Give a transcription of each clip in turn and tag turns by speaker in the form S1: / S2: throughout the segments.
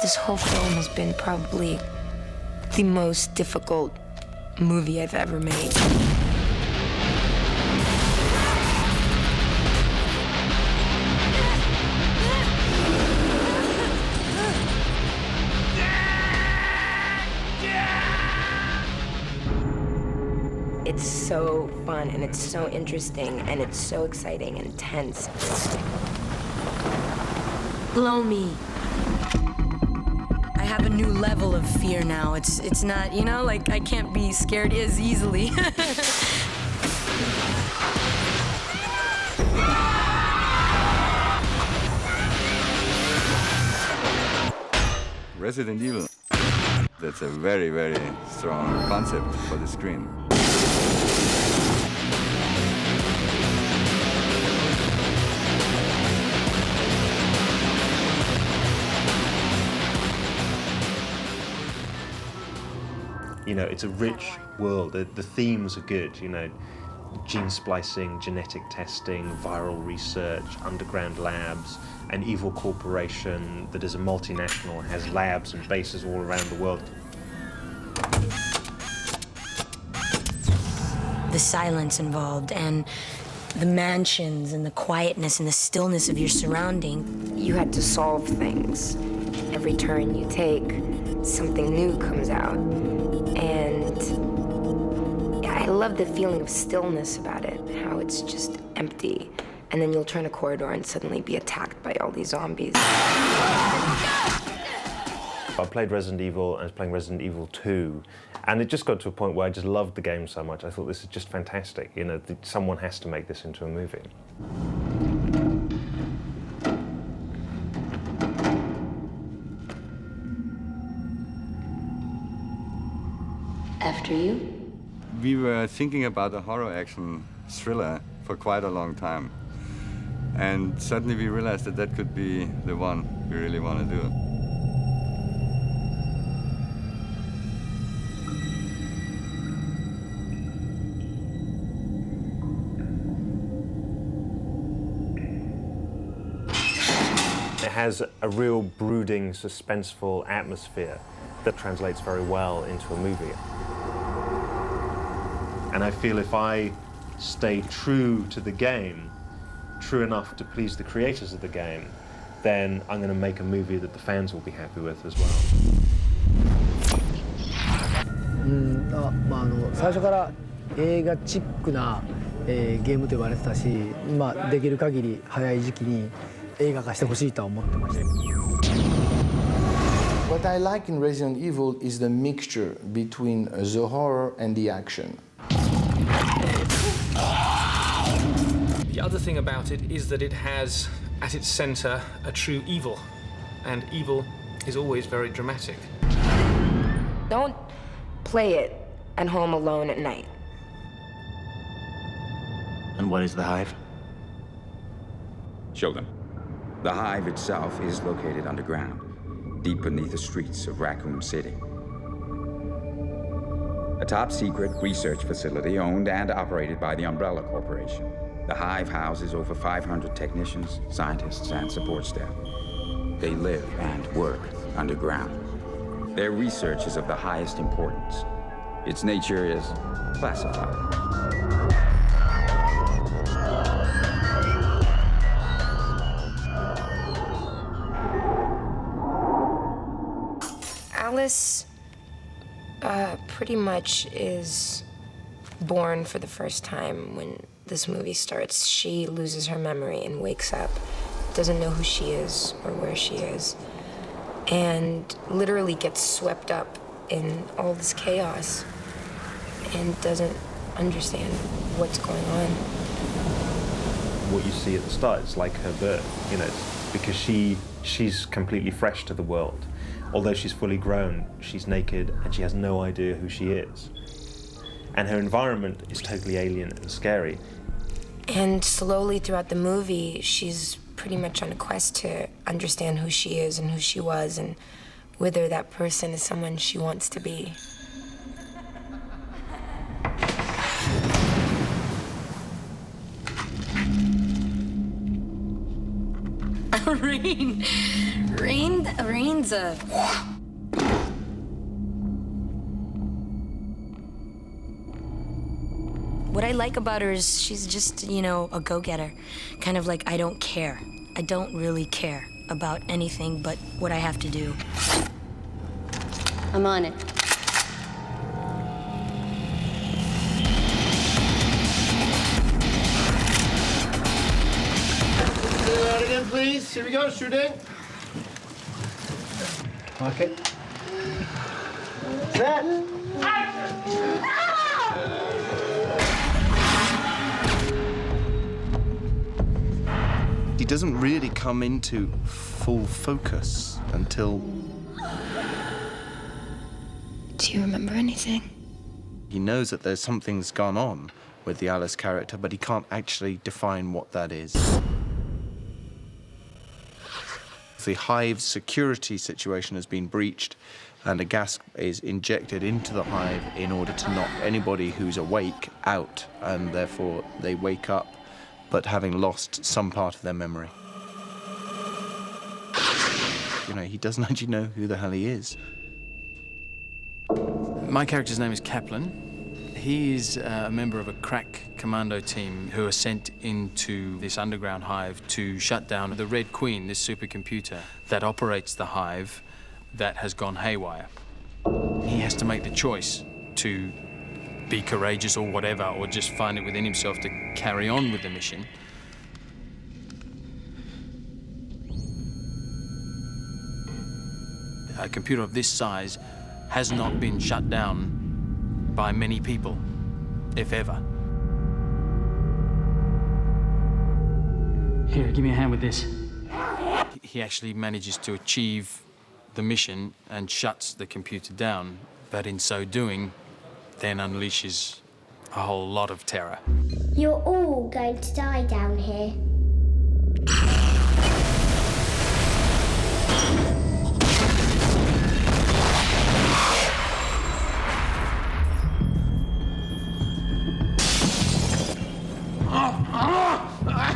S1: This whole film has been probably the most difficult movie I've ever made. It's so fun, and it's so interesting, and it's so exciting and intense. Blow me. I have a new level of fear now. It's not, you know, like I can't be scared as easily.
S2: Resident Evil. That's a very, very strong concept for the screen.
S3: You know, it's a rich world. The themes are good, you know, gene splicing, genetic testing, viral research, underground labs, an evil corporation that is a multinational, has labs and bases all around the world.
S1: The silence involved, and the mansions, and the quietness, and the stillness of your surrounding. You had to solve things. Every turn you take, something new comes out. And I love the feeling of stillness about it, how it's just empty. And then you'll turn a corridor and suddenly be attacked by all these zombies.
S3: I played Resident Evil, and I was playing Resident Evil 2, and it just got to a point where I just loved the game so much. I thought, this is just fantastic. You know, someone has to make this into a movie.
S1: After you?
S2: We were thinking about a horror action thriller for quite a long time. And suddenly we realized that that could be the one we really want to do.
S3: It has a real brooding, suspenseful atmosphere that translates very well into a movie. And I feel if I stay true to the game, true enough to please the creators of the game, then I'm going to make a movie that the fans will be happy with as well.
S4: 最初から映画チックな、ゲームと言われてたし、できる限り早い時期に映画化してほしいとは思ってました。
S5: What I like in Resident Evil is the mixture between the horror and the action.
S6: The other thing about it is that it has, at its center, a true evil. And evil is always very dramatic.
S1: Don't play it at home alone at night.
S7: And what is the Hive?
S8: Show them. The Hive itself is located underground, deep beneath the streets of Raccoon City. A top-secret research facility owned and operated by the Umbrella Corporation. The Hive houses over 500 technicians, scientists, and support staff. They live and work underground. Their research is of the highest importance. Its nature is classified.
S1: Alice pretty much is born for the first time when this movie starts. She loses her memory and wakes up, doesn't know who she is or where she is, and literally gets swept up in all this chaos and doesn't understand what's going on.
S3: What you see at the start is like her birth, you know, because she's completely fresh to the world. Although she's fully grown, she's naked and she has no idea who she is. And her environment is totally alien and scary.
S1: And slowly throughout the movie, she's pretty much on a quest to understand who she is and who she was and whether that person is someone she wants to be. Rain's a... What I like about her is she's just, you know, a go-getter. Kind of like, I don't care. I don't really care about anything but what I have to do.
S7: I'm on it.
S9: Do that again, please. Here we go, shooting. Okay. Set.
S10: He doesn't really come into full focus until...
S1: Do you remember anything?
S10: He knows that there's something's gone on with the Alice character, but he can't actually define what that is. The hive's security situation has been breached, and a gas is injected into the hive in order to knock anybody who's awake out, and therefore they wake up, but having lost some part of their memory. You know, he doesn't actually know who the hell he is.
S11: My character's name is Kaplan. He's a member of a crack commando team who are sent into this underground hive to shut down the Red Queen, this supercomputer that operates the hive that has gone haywire. He has to make the choice to be courageous or whatever, or just find it within himself to carry on with the mission. A computer of this size has not been shut down by many people, if ever.
S12: Here, give me a hand with this.
S11: He actually manages to achieve the mission and shuts the computer down, but in so doing, then unleashes a whole lot of terror.
S7: You're all going to die down here.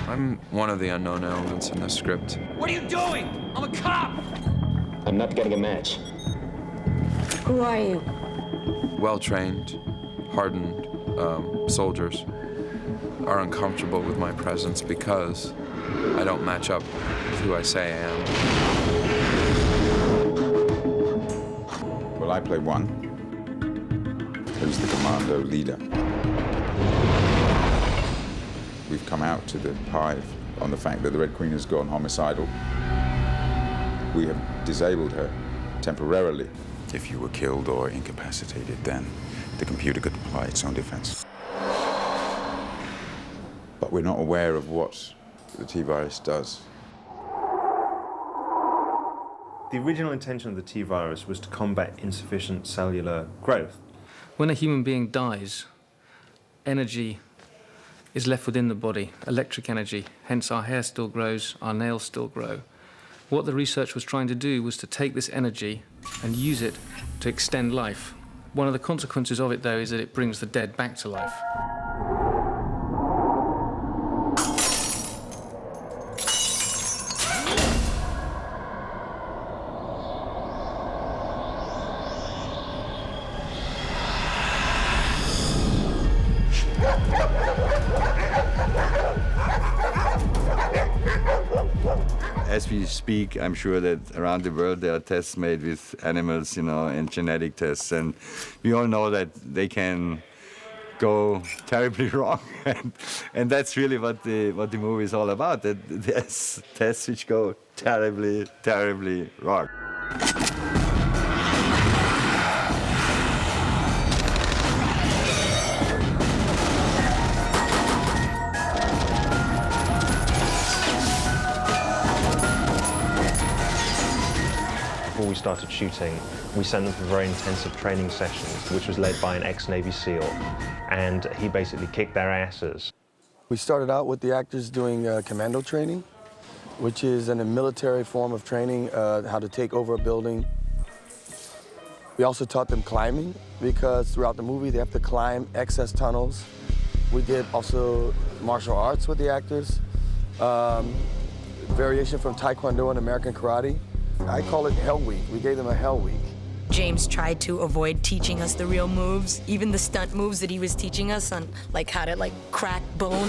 S13: I'm one of the unknown elements in this script.
S14: What are you doing? I'm a cop!
S15: I'm not getting a match.
S1: Who are you?
S13: Well-trained, hardened soldiers are uncomfortable with my presence because I don't match up with who I say I am.
S8: Well, I play one, who's the commando leader. We've come out to the hive on the fact that the Red Queen has gone homicidal. We have disabled her temporarily. If you were killed or incapacitated, then the computer could apply its own defense. But we're not aware of what the T-virus does.
S3: The original intention of the T-virus was to combat insufficient cellular growth.
S6: When a human being dies, energy is left within the body, electric energy. Hence our hair still grows, our nails still grow. What the research was trying to do was to take this energy and use it to extend life. One of the consequences of it, though, is that it brings the dead back to life.
S2: As we speak, I'm sure that around the world there are tests made with animals, you know, and genetic tests, and we all know that they can go terribly wrong, and that's really what the movie is all about. That there's tests which go terribly, terribly wrong.
S3: Before we started shooting, we sent them for very intensive training sessions, which was led by an ex-Navy SEAL, and he basically kicked their asses.
S16: We started out with the actors doing commando training, which is a military form of training, how to take over a building. We also taught them climbing, because throughout the movie they have to climb excess tunnels. We did also martial arts with the actors, variation from Taekwondo and American Karate. I call it Hell Week. We gave them a Hell Week.
S1: James tried to avoid teaching us the real moves, even the stunt moves that he was teaching us on, like how to crack bone.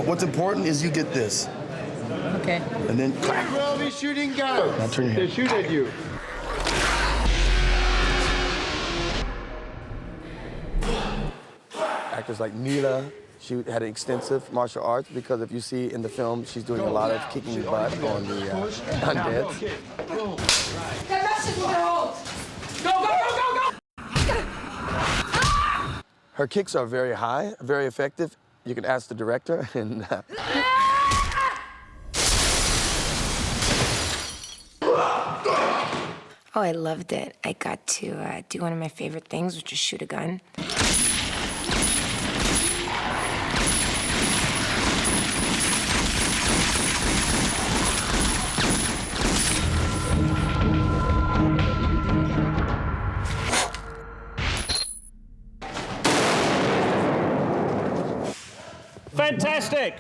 S16: What's important is you get this.
S1: Okay.
S16: And then crack.
S9: We'll be shooting guns.
S16: Now turn your
S9: They
S16: head.
S9: shoot at you.
S16: Actors like Mila, she had extensive martial arts because if you see in the film, she's doing a lot of kicking butt on the undeads.
S14: That message will hold. Go, go, go, go, go!
S16: Her kicks are very high, very effective. You can ask the director. And
S1: Oh, I loved it. I got to do one of my favorite things, which is shoot a gun.
S14: Fantastic!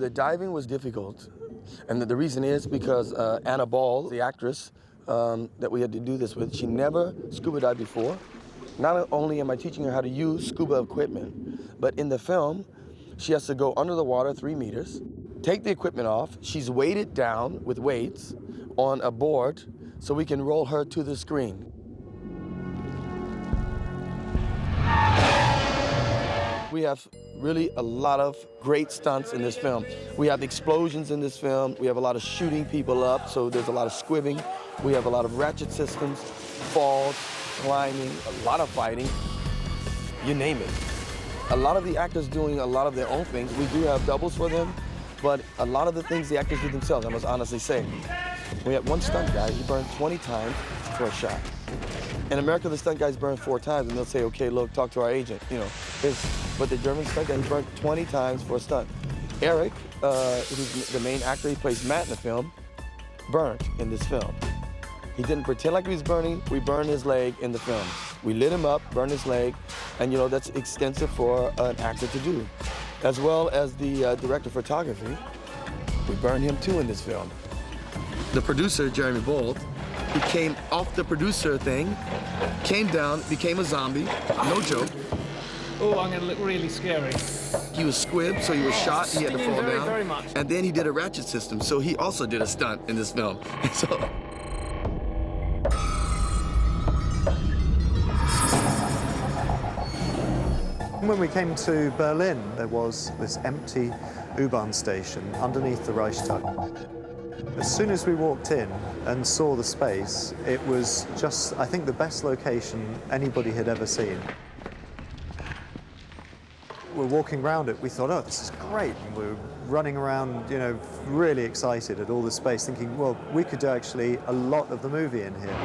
S16: the diving was difficult. And the reason is because Anna Ball, the actress that we had to do this with, she never scuba dived before. Not only am I teaching her how to use scuba equipment, but in the film, she has to go under the water 3 meters, take the equipment off. She's weighted down with weights on a board so we can roll her to the screen. We have really a lot of great stunts in this film. We have explosions in this film. We have a lot of shooting people up, so there's a lot of squibbing. We have a lot of ratchet systems, falls, climbing, a lot of fighting, you name it. A lot of the actors doing a lot of their own things. We do have doubles for them, but a lot of the things the actors do themselves, I must honestly say. We had one stunt guy, he burned 20 times for a shot. In America, the stunt guys burn 4 times, and they'll say, okay, look, talk to our agent, you know. But the German stunt guy, he burned 20 times for a stunt. Eric, who's the main actor, he plays Matt in the film, burned in this film. He didn't pretend like he was burning, we burned his leg in the film. We lit him up, burned his leg, and you know, that's extensive for an actor to do. As well as the director of photography, we burned him too in this film. The producer, Jeremy Bold, he came off the producer thing, came down, became a zombie, no joke.
S14: Oh, I'm gonna look really scary.
S16: He was squibbed, so he was shot, he had to fall down.
S14: Very much.
S16: And then he did a ratchet system, so he also did a stunt in this film. So,
S12: when we came to Berlin, there was this empty U-Bahn station underneath the Reichstag. As soon as we walked in and saw the space, it was just, I think, the best location anybody had ever seen. We're walking around it, we thought, oh, this is great. And we were running around, you know, really excited at all the space, thinking, well, we could do actually a lot of the movie in here.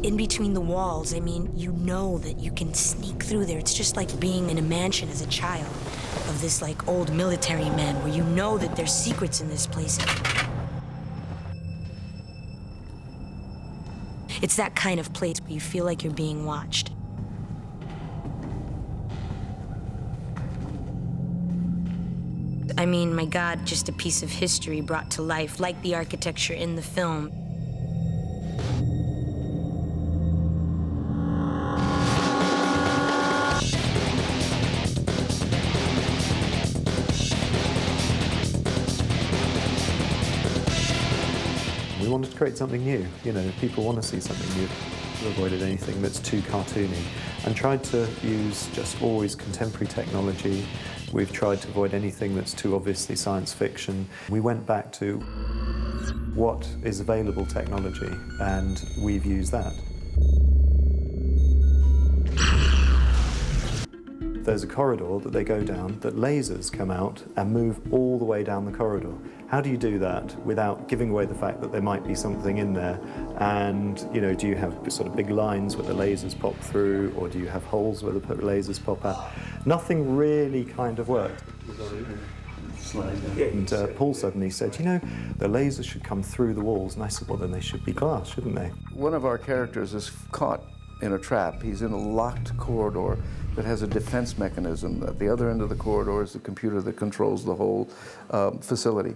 S1: In between the walls, I mean, you know that you can sneak through there. It's just like being in a mansion as a child of this like old military man where you know that there's secrets in this place. It's that kind of place where you feel like you're being watched. I mean, my God, just a piece of history brought to life, like the architecture in the film.
S12: We wanted to create something new. You know, people want to see something new. We avoided anything that's too cartoony and tried to use just always contemporary technology. We've tried to avoid anything that's too obviously science fiction. We went back to what is available technology, and we've used that. There's a corridor that they go down that lasers come out and move all the way down the corridor. How do you do that without giving away the fact that there might be something in there? And, you know, do you have sort of big lines where the lasers pop through, or do you have holes where the lasers pop out? Nothing really kind of worked. And Paul suddenly said, you know, the lasers should come through the walls. And I said, well, then they should be glass, shouldn't they?
S5: One of our characters is caught in a trap. He's in a locked corridor that has a defense mechanism. At the other end of the corridor is the computer that controls the whole facility.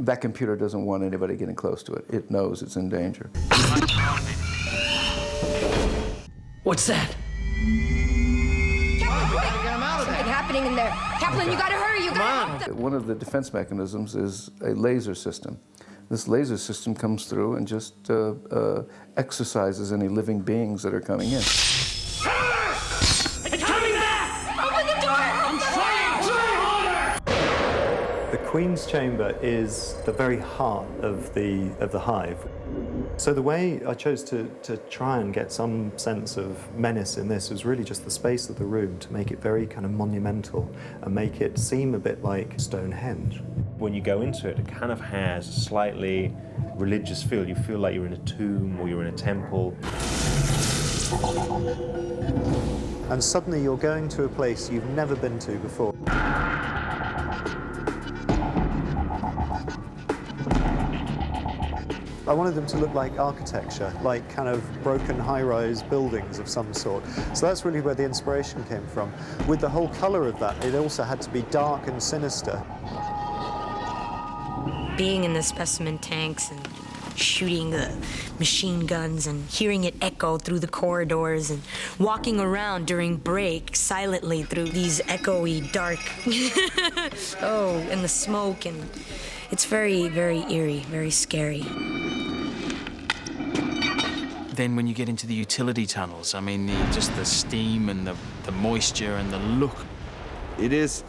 S5: That computer doesn't want anybody getting close to it. It knows it's in danger.
S1: What's that?
S7: Something happening in there. Kaplan, you gotta hurry, you gotta help them.
S5: One of the defense mechanisms is a laser system. This laser system comes through and just exercises any living beings that are coming in.
S14: It's coming back!
S7: Open the door!
S14: I'm trying!
S12: The Queen's Chamber is the very heart of the hive. So the way I chose to try and get some sense of menace in this was really just the space of the room, to make it very kind of monumental and make it seem a bit like Stonehenge.
S3: When you go into it, it kind of has a slightly religious feel. You feel like you're in a tomb or you're in a temple.
S12: And suddenly you're going to a place you've never been to before. I wanted them to look like architecture, like kind of broken high-rise buildings of some sort. So that's really where the inspiration came from. With the whole colour of that, it also had to be dark and sinister.
S1: Being in the specimen tanks and shooting the machine guns and hearing it echo through the corridors and walking around during break silently through these echoey, dark, and the smoke, and it's very, very eerie, very scary.
S11: Then when you get into the utility tunnels, I mean, just the steam and the moisture and the look.
S2: It is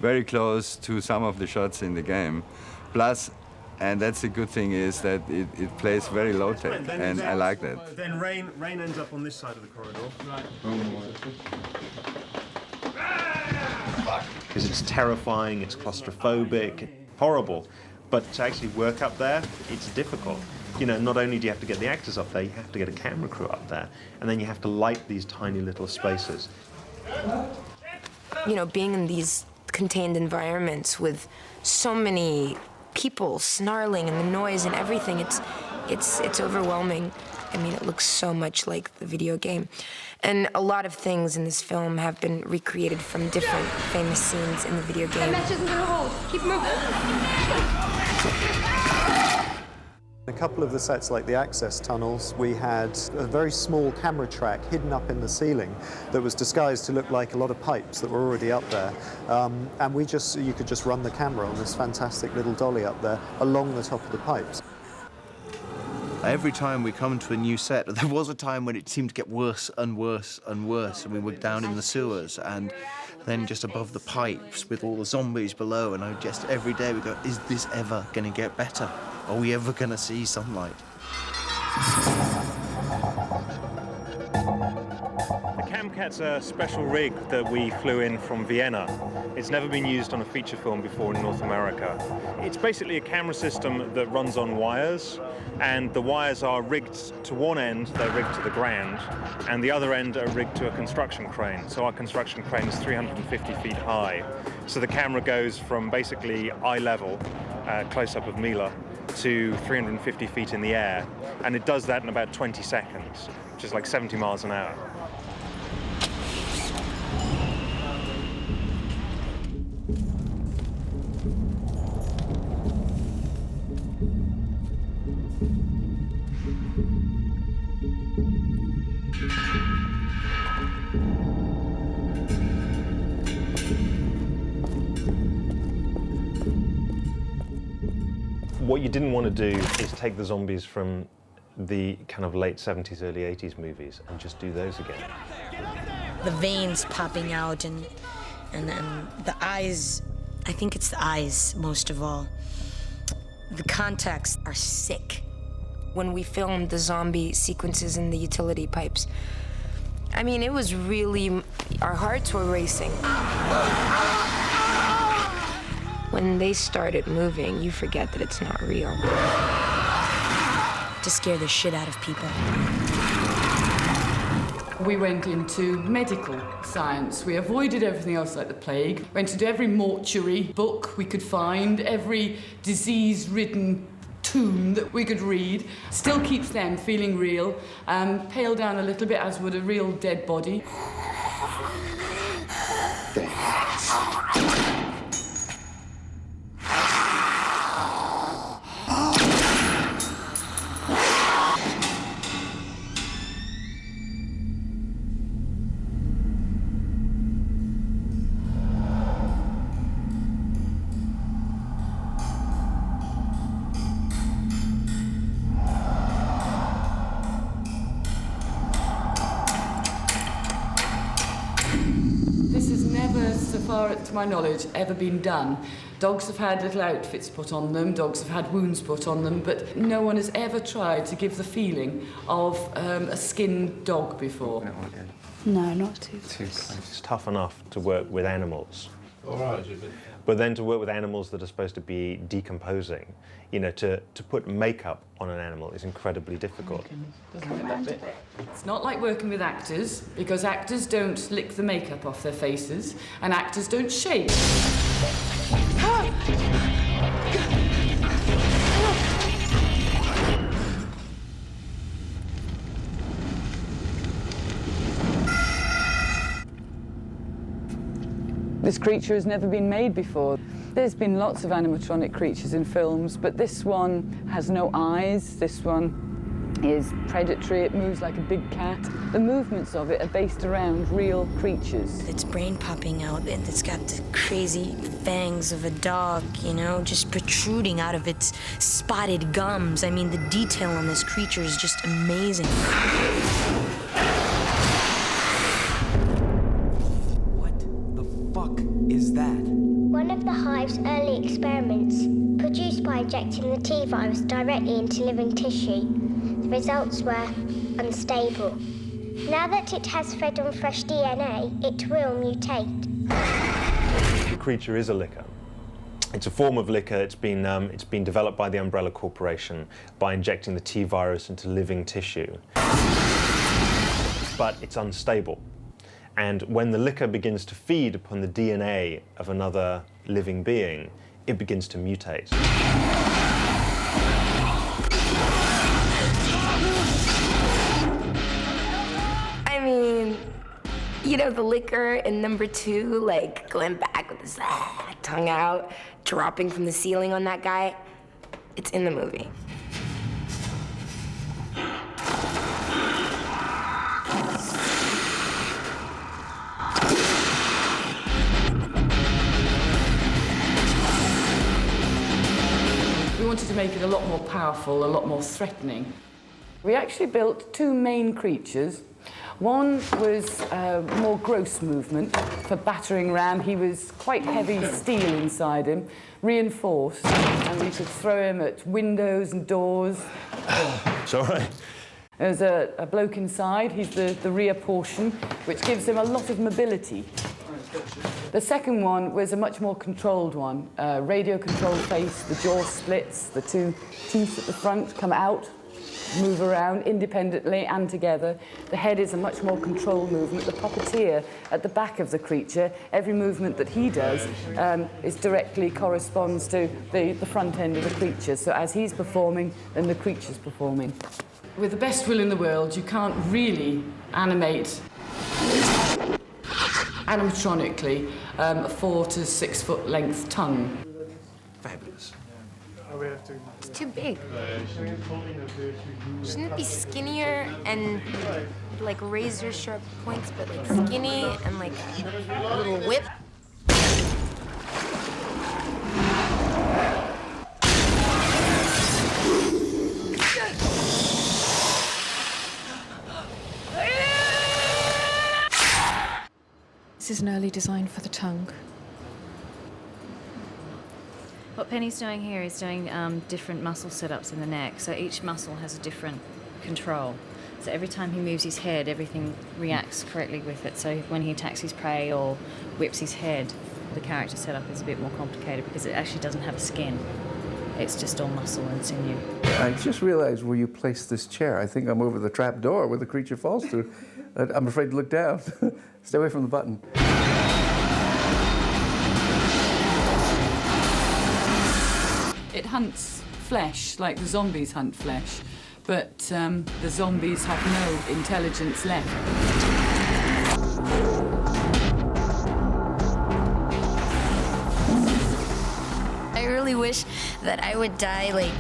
S2: very close to some of the shots in the game. Plus, and that's the good thing, is that it plays very low-tech, and I like that.
S3: Then rain ends up on this side of the corridor. Right. Because it's terrifying, it's claustrophobic, horrible. But to actually work up there, it's difficult. You know, not only do you have to get the actors up there, you have to get a camera crew up there, and then you have to light these tiny little spaces.
S1: You know, being in these contained environments with so many people snarling and the noise and everything, it's overwhelming. I mean, it looks so much like the video game. And a lot of things in this film have been recreated from different famous scenes in the video game.
S7: That match isn't gonna hold. Keep moving.
S12: A couple of the sets, like the access tunnels, we had a very small camera track hidden up in the ceiling that was disguised to look like a lot of pipes that were already up there. And you could just run the camera on this fantastic little dolly up there along the top of the pipes.
S10: Every time we come to a new set, there was a time when it seemed to get worse and worse and worse, and we were down in the sewers and then just above the pipes with all the zombies below, and I just every day we go, is this ever going to get better? Are we ever going to see sunlight?
S3: The Camcat's a special rig that we flew in from Vienna. It's never been used on a feature film before in North America. It's basically a camera system that runs on wires, and the wires are rigged to one end, they're rigged to the ground, and the other end are rigged to a construction crane. So our construction crane is 350 feet high. So the camera goes from basically eye level, close-up of Mila, to 350 feet in the air, and it does that in about 20 seconds, which is like 70 miles an hour. What you didn't want to do is take the zombies from the kind of late 70s, early 80s movies and just do those again.
S1: The veins popping out and the eyes, I think it's the eyes most of all. The contacts are sick. When we filmed the zombie sequences in the utility pipes, I mean, it was really, our hearts were racing. When they started moving, you forget that it's not real. To scare the shit out of people.
S17: We went into medical science. We avoided everything else like the plague. Went into every mortuary book we could find, every disease-ridden tomb that we could read. Still keeps them feeling real. Pale down a little bit, as would a real dead body. To my knowledge, ever been done. Dogs have had little outfits put on them, dogs have had wounds put on them, but no one has ever tried to give the feeling of a skinned dog before.
S18: No, not too
S3: close. It's tough enough to work with animals.
S9: All right.
S3: But then to work with animals that are supposed to be decomposing, you know, to put makeup on an animal is incredibly difficult.
S17: It's not like working with actors, because actors don't lick the makeup off their faces, and actors don't shave. This creature has never been made before. There's been lots of animatronic creatures in films, but this one has no eyes. This one is predatory. It moves like a big cat. The movements of it are based around real creatures.
S1: Its brain popping out, and it's got the crazy fangs of a dog, you know, just protruding out of its spotted gums. I mean, the detail on this creature is just amazing.
S19: Is that?
S20: One of the hive's early experiments, produced by injecting the T-virus directly into living tissue. The results were unstable. Now that it has fed on fresh DNA, it will mutate.
S3: The creature is a licker. It's a form of licker. It's been developed by the Umbrella Corporation by injecting the T-virus into living tissue. But it's unstable. And when the licker begins to feed upon the DNA of another living being, it begins to mutate.
S1: I mean, you know, the licker in number 2, like going back with his tongue out, dropping from the ceiling on that guy. It's in the movie.
S17: We wanted to make it a lot more powerful, a lot more threatening. We actually built 2 main creatures. One was more gross movement for battering ram. He was quite heavy steel inside him, reinforced, and we could throw him at windows and doors.
S3: It's all right.
S17: There's a bloke inside. He's the rear portion, which gives him a lot of mobility. The second one was a much more controlled one. Radio-controlled face, the jaw splits, the 2 teeth at the front come out, move around independently and together. The head is a much more controlled movement. The puppeteer at the back of the creature, every movement that he does is directly corresponds to the front end of the creature. So as he's performing, then the creature's performing. With the best will in the world, you can't really animate animatronically a 4 to 6 foot length tongue.
S3: Fabulous.
S1: It's too big. Shouldn't it be skinnier and like razor sharp points, but like skinny and like a little whip?
S18: This is an early design for the tongue.
S21: What Penny's doing here is doing different muscle setups in the neck, so each muscle has a different control. So every time he moves his head, everything reacts correctly with it. So when he attacks his prey or whips his head, the character setup is a bit more complicated because it actually doesn't have a skin. It's just all muscle and sinew.
S5: I just realized where you placed this chair. I think I'm over the trap door where the creature falls through. I'm afraid to look down. Stay away from the button.
S17: It hunts flesh like the zombies hunt flesh, but the zombies have no intelligence left.
S1: I really wish that I would die, like,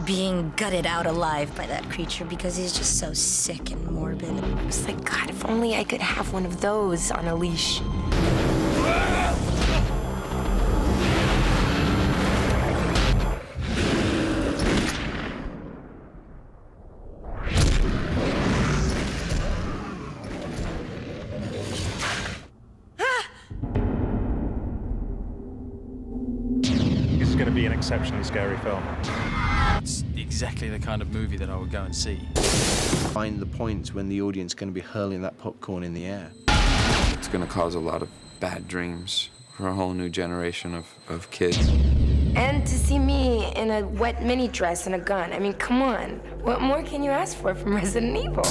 S1: being gutted out alive by that creature because he's just so sick and morbid. I was like, God, if only I could have one of those on a leash.
S3: It's going to be an exceptionally scary film.
S11: It's exactly the kind of movie that I would go and see.
S10: Find the points when the audience is going to be hurling that popcorn in the air.
S13: It's going to cause a lot of bad dreams for a whole new generation of kids.
S1: And to see me in a wet mini dress and a gun. I mean, come on. What more can you ask for from Resident Evil?